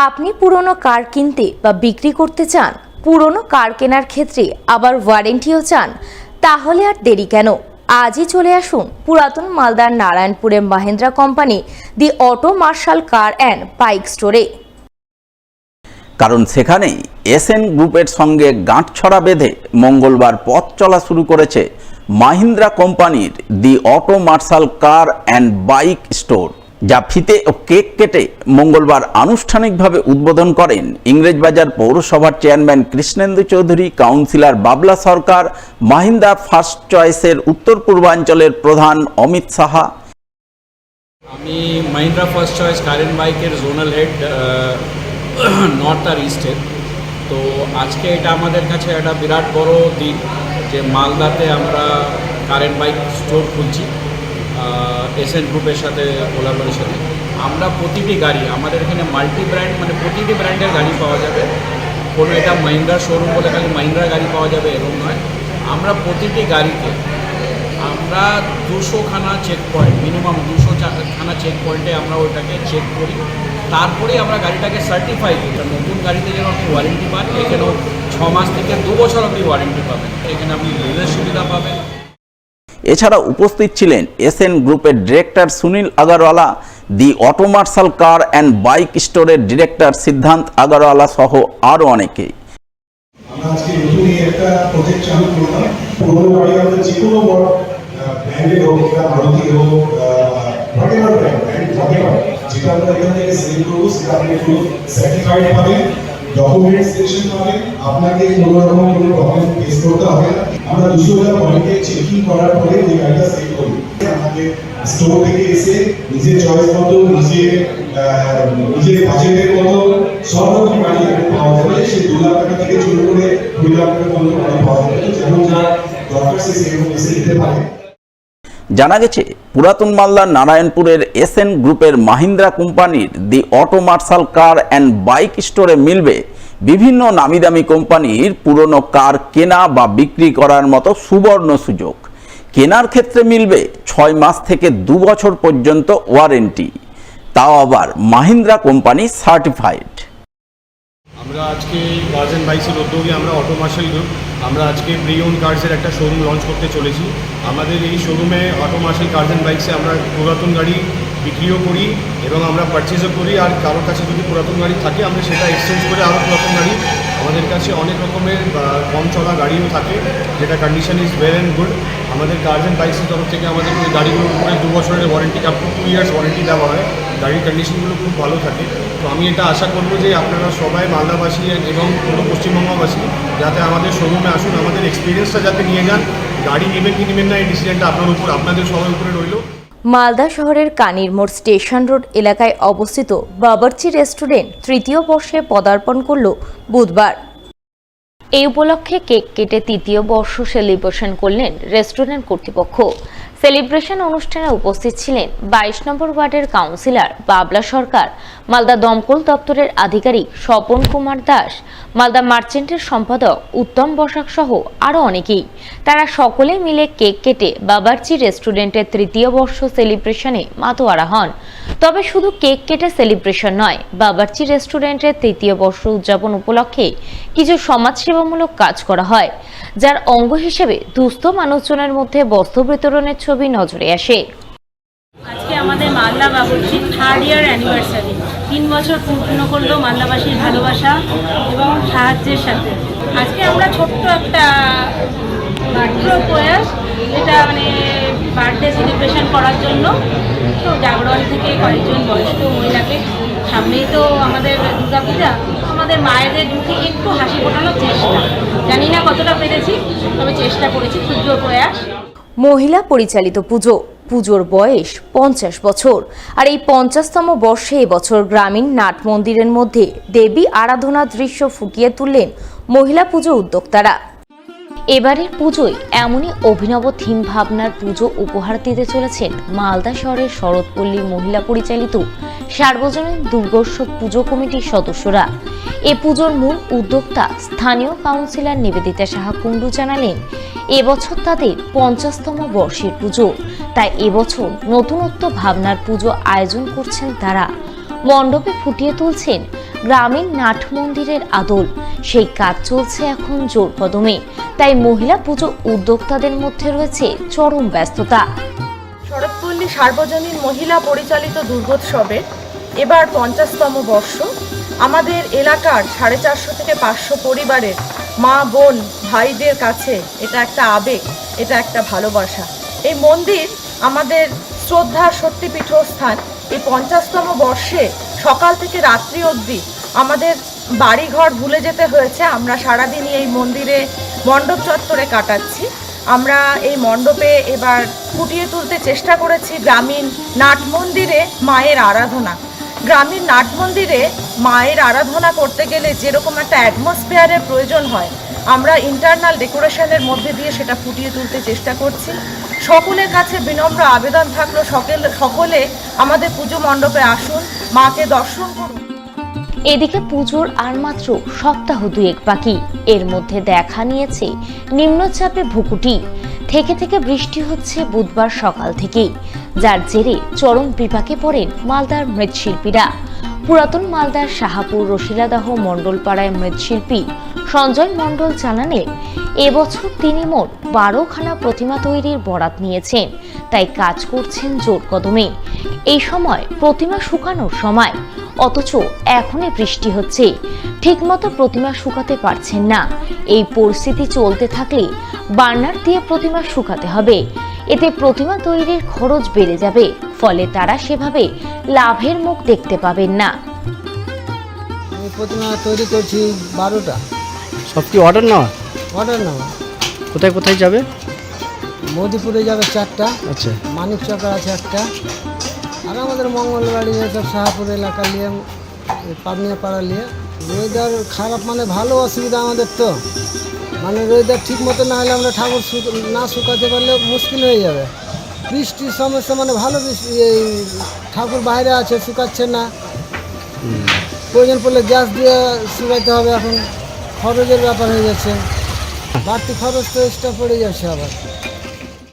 আপনি পুরনো কার কিনতে বা বিক্রি করতে চান, পুরনো কার কেনার ক্ষেত্রে আবার ওয়ারেন্টিও চান, তাহলে আর দেরি কেন? আজই চলে আসুন পুরাতন মালদার নারায়ণপুরের Mahindra company the auto martial car and bike স্টোরে। কারণ সেখানেই এসএন গ্রুপের সঙ্গে গাঁটছড়া বেঁধে মঙ্গলবার পথ চলা শুরু করেছে মাহিন্দ্রা কোম্পানির the auto martial car and bike store, যা ফিতে ও কেক কেটে মঙ্গলবার আনুষ্ঠানিকভাবে উদ্বোধন করেন ইংরেজবাজার পৌরসভার চেয়ারম্যান কৃষ্ণেন্দু চৌধুরী, কাউন্সিলর বাবলা সরকার, মাহিন্দ্রা ফার্স্ট চয়েসের উত্তর পূর্বাঞ্চলের প্রধান অমিত সাহা। আমি Mahindra first choice car and বাইকের জোনাল হেড নর্থ আর ইস্টের। তো আজকে এটা আমাদের কাছে একটা বিরাট বড় দিন যে মালদাতে আমরা কার অ্যান্ড বাইক স্টোর খুলছি এসএন গ্রুপের সাথে কোলাবোরেশনে। আমরা প্রতিটি গাড়ি আমাদের এখানে মাল্টি ব্র্যান্ড, মানে প্রতিটি ব্র্যান্ডের গাড়ি পাওয়া যাবে। কোনো এটা মাহিন্দ্রা শোরুম বলে খালি মাহিন্দ্রা গাড়ি পাওয়া যাবে এরকম নয়। আমরা প্রতিটি গাড়িতে আমরা 200খানা চেক পয়েন্ট, মিনিমাম 200খানা চেক পয়েন্টে আমরা ওইটাকে চেক করি, তারপরে আমরা গাড়িটাকে সার্টিফাই করি। নতুন গাড়িতে যেন আপনি ওয়ারেন্টি পান, এখানেও 6 মাস থেকে 2 বছর আপনি ওয়ারেন্টি পাবেন। এখানে আপনি লোনের সুবিধা পাবেন। এছাড়া উপস্থিত ছিলেন এসএন গ্রুপের director Sunil Agarwala, the auto martial car and bike স্টোরের ডিরেক্টর সিদ্ধান্ত আগরওয়ালা সহ আরও অনেকেই। আমরা আজকে নতুন একটা প্রজেক্ট চালু করলাম। পুরোনো গাড়ি আমাদের যে কোনো বড় ব্র্যান্ডের হোক, এটা মারুতি হোক, হোয়াটএভার ব্র্যান্ড হোয়াটএভার, যেটা আমরা এখান থেকে সেল করবো সেটা আপনি পুরো সার্টিফাইড পাবেন, ডকুমেন্ট সেকশন পাবেন, আপনাকে কোনো রকম কোনো প্রবলেম ফেস করতে হবে না। আমরা 200টা পয়েন্টে চেকিং করার পরে ওই গাড়িটা সেল করি। আমাদের স্টোর থেকে এসে নিজের চয়েস মতো, নিজের বাজেটের মতো সব রকম গাড়ি এখানে পাওয়া যাবে। সে 2 লাখ টাকা থেকে শুরু করে 2 লাখ টাকা পর্যন্ত গাড়ি পাওয়া যাবে, যেমন যা দরকার সে সেরকম এসে নিতে পারে। জানা গেছে পুরাতন মালদার নারায়ণপুরের এসএন গ্রুপের মাহিন্দ্রা কোম্পানির the auto martial car and bike স্টোরে মিলবে বিভিন্ন নামিদামি কোম্পানির পুরনো কার কেনা বা বিক্রি করার মতো সুবর্ণ সুযোগ। কেনার ক্ষেত্রে মিলবে 6 মাস থেকে 2 বছর পর্যন্ত ওয়ারেন্টি, তাও আবার মাহিন্দ্রা কোম্পানি সার্টিফাইড। আমরা আজকে কার্স অ্যান্ড বাইক্সের উদ্যোগে আমরা অটো মার্শাল গ্রুপ আমরা আজকে প্রি ওন কার্সের একটা শোরুম লঞ্চ করতে চলেছি। আমাদের এই শোরুমে অটো মার্শাল কার্স অ্যান্ড বাইক্সে আমরা পুরাতন গাড়ি বিক্রিও করি এবং আমরা পারচেজও করি। আর কারোর কাছে যদি পুরাতন গাড়ি থাকে আমরা সেটা এক্সচেঞ্জ করে আরও পুরাতন গাড়ি, আমাদের কাছে অনেক রকমের কম চলা গাড়িও থাকে যেটা condition is well and good. আমাদের কার্স অ্যান্ড বাইক্সের তরফ থেকে আমাদের ওই গাড়িগুলোর উপরে 2 বছরের warranty, up to 2 years warranty দেওয়া হয়। গাড়ির কন্ডিশনগুলো খুব ভালো থাকে। তো আমি এটা আশা করবো যে আপনারা সবাই মালদাবাসী এবং পুরো পশ্চিমবঙ্গবাসী যাতে আমাদের শোরুমে আসুন, আমাদের এক্সপিরিয়েন্সটা যাতে নিয়ে যান। গাড়ি নেবেন কি নেবেন না এই ডিসিশনটা আপনার উপর, আপনাদের সবার উপরে রইল। মালদা শহরের কানির মোড় স্টেশন রোড এলাকায় অবস্থিত বাবরচি রেস্টুরেন্ট 3য় বর্ষে পদার্পণ করল বুধবার। এই উপলক্ষে কেক কেটে 3য় বর্ষ সেলিব্রেশন করলেন রেস্টুরেন্ট কর্তৃপক্ষ। সেলিব্রেশন অনুষ্ঠানে উপস্থিত ছিলেন 22 নম্বর ওয়ার্ডের কাউন্সিলর বাবলা সরকার, মালদা দমকল দপ্তরের আধিকারিক স্বপন কুমার দাস, মালদা মার্চেন্টের সম্পাদক উত্তম বসাক সহ আরও অনেকেই। তারা সকলে মিলে কেক কেটে বাবরচি রেস্টুরেন্টের 3য় বর্ষ সেলিব্রেশনে মাতোয়ারা হন। তবে শুধু কেক কেটে সেলিব্রেশন নয়, বাবরচি রেস্টুরেন্টের 3য় বর্ষ উদযাপন উপলক্ষে কিছু সমাজসেবামূলক কাজ করা হয়, যার অঙ্গ হিসেবে দুস্থ মানুষজনের মধ্যে বস্ত্র বিতরণের ছবি নজরে আসে। আজকে আমাদের মালদা বাবরচি 3rd ইয়ার অ্যানিভার্সারি, 3 বছর পূর্ণ করলো মালদাবাসীর ভালোবাসা এবং সাহায্যের সাথে। আজকে আমরা ছোট্ট একটা প্রয়াস, এটা মানে বার্থডে সেলিব্রেশন করার জন্য। তো জাগরণ থেকে কয়েকজন বয়স্ক মহিলাকে, সামনেই তো আমাদের দুর্গাপূজা, আমাদের মায়েদের মুখে একটু হাসি ফোটানোর চেষ্টা। জানি না কতটা পেরেছি, তবে চেষ্টা করেছি, ক্ষুদ্র প্রয়াস। মহিলা পরিচালিত পুজো, পুজোর বয়স 50 বছর। আর এই 50তম বর্ষে এবছর গ্রামীণ নাট মন্দিরের মধ্যে দেবী আরাধনার দৃশ্য ফুটিয়ে তুললেন মহিলা পুজো উদ্যোক্তারা। এবারের পুজোয় এমনই অভিনব থিম ভাবনার পুজো উপহার দিতে চলেছেন মালদা শহরের শরৎপল্লী মহিলা পরিচালিত সার্বজনীন দুর্গোৎসব পুজো কমিটির সদস্যরা। এ পুজোর মূল উদ্যোক্তা স্থানীয় কাউন্সিলর নিবেদিতা সাহা কুণ্ডু জানালেন, এবছর তাদের 50তম বর্ষের পুজো, তাই এবছর নতুনত্ব ভাবনার পুজো আয়োজন করছেন তারা। মণ্ডপে ফুটিয়ে তুলছেন গ্রামীণ নাট মন্দিরের আদল। সেই কাজ চলছে এখন জোর কদমে, তাই মহিলা পুজো উদ্যোক্তাদের মধ্যে রয়েছে চরম ব্যস্ততা। শরৎপল্লী সার্বজনীন মহিলা পরিচালিত দুর্গোৎসবের এবার 50তম বর্ষ। আমাদের এলাকার 450 থেকে 500 পরিবারের মা বোন ভাইদের কাছে এটা একটা আবেগ, এটা একটা ভালোবাসা। এই মন্দির আমাদের শ্রদ্ধার শক্তিপীঠস্থান। এই 50তম বর্ষে সকাল থেকে রাত্রি অবধি আমাদের বাড়িঘর ভুলে যেতে হয়েছে। আমরা সারাদিনই এই মন্দিরে মণ্ডপ চত্বরে কাটাচ্ছি। আমরা এই মণ্ডপে এবার ফুটিয়ে তুলতে চেষ্টা করেছি গ্রামীণ নাট মন্দিরে মায়ের আরাধনা। গ্রামীণ নাট মন্দিরে মায়ের আরাধনা করতে গেলে যেরকম একটা অ্যাটমসফিয়ারের প্রয়োজন হয়, আমরা ইন্টারনাল ডেকোরেশনের মধ্যে দিয়ে সেটা ফুটিয়ে তুলতে চেষ্টা করছি। সকলের কাছে বিনম্র আবেদন থাকলো, সকলে আমাদের পুজো মণ্ডপে আসুন, মাকে দর্শন করুন। এদিকে পুজোর আর মাত্র সপ্তাহ দুয়েক বাকি। এর মধ্যে দেখা নিয়েছে নিম্নচাপে ভুকুটি। থেকে থেকে বৃষ্টি হচ্ছে বুধবার সকাল থেকেই, যার জেরে চরম বিপাকে পড়েন মালদার মৃৎশিল্পীরা। পুরাতন মালদার শাহাপুর রশিলাদাহ মণ্ডলপাড়ায় মৃৎশিল্পী সঞ্জয় মণ্ডল জানালেন, এবছর তিনি মোট 12খানা প্রতিমা তৈরির বরাত নিয়েছেন, তাই কাজ করছেন জোর কদমে। এই সময় প্রতিমা শুকানোর সময়, অথচ এখনই বৃষ্টি হচ্ছে, ঠিকমতো প্রতিমা শুকাতে পারছেন না। এই পরিস্থিতি চলতে থাকলে বার্নার দিয়ে প্রতিমা শুকাতে হবে। এতে প্রতিমা তৈরির খরচ বেড়ে যাবে, ফলে তারা সেভাবে লাভের মুখ দেখতে পাবেন না। আমি প্রতিমা তৈরি করছি 12টা। সব কি অর্ডার নেওয়া? অর্ডার নেওয়া। কোথায় কোথায় যাবে? মোদিপুরে যাবে 4টা, আচ্ছা, মানিক চকের আছে একটা, আর আমাদের মঙ্গলবাড়ি এসব শাহাপুর এলাকা নিয়ে, পাবনিয়া পাড়া নিয়ে। ওয়েদার খারাপ মানে ভালো অসুবিধা আমাদের, তো মানে ওয়েদার ঠিক মতো না হলে আমরা ঠাকুর না শুকাতে পারলে মুশকিল হয়ে যাবে। বৃষ্টির সমস্যা মানে ভালো বৃষ্টি, এই ঠাকুর বাইরে আছে, শুকাচ্ছে না। প্রয়োজন পড়লে গ্যাস দিয়ে শুকাইতে হবে। এখন খরচের ব্যাপার হয়ে যাচ্ছে, বাড়তি খরচ তো এক্সট্রা পড়ে যাচ্ছে আবার।